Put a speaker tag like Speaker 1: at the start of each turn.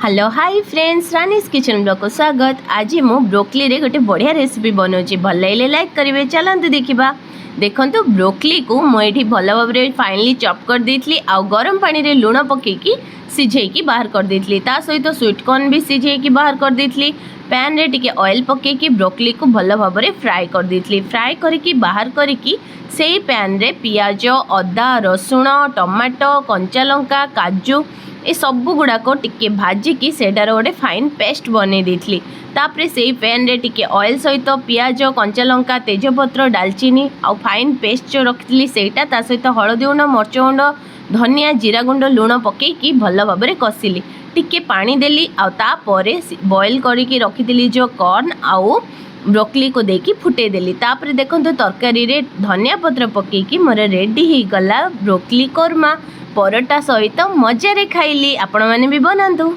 Speaker 1: Hello hi friends, Rani's kitchen blog को स्वागत। आज मु ब्रोकली रे गोटे बढ़िया रेसिपी बनाऊँगी। भल लगे लाइक करेंगे। चलते देखा। देखो ब्रोकली को मुझे भल भाव में फाइनली चॉप कर देती। आउ गरम पानी रे लुण पकईकी सिझेकी बाहर कर देती। ता सहित स्वीट कॉर्न भी सिझेकी बाहर कर देती। पैन रे टिके ऑयल पकईकी ब्रोकली को भल भाव में फ्राए कर देती। फ्राए करके बाहर करके से पैन रे पियाज, अदा, रसुण, टमाटो, कंचा लंका, काजू ए सब गुड़ाक टिके भाजिकी सेटार गोटे फाइन पेस्ट बनै देथिली। तापरे से पैन रे टिके ऑयल सहित पियाज, कंचा लंका, तेजपत्र, दालचीनी आउ फाइन पेस्ट जो रखिली सेटा ता सहित हळदी गुंड, मर्च गुंड, धनिया, जीरा गुंड, लुण पकईकी भल भाव में कषिली। टिके पानी देली आउ तापरे बॉयल करके रखिली जो कॉर्न आउ ब्रोकली को देकी फुटे देली। तापरे देखंतु तरकारी रे धनिया पत्र पकईकी मोर रेडी ही गला ब्रोकली कोरमा। परोटा सहित मजा रे खाइली। आपण माने भी बनांतु।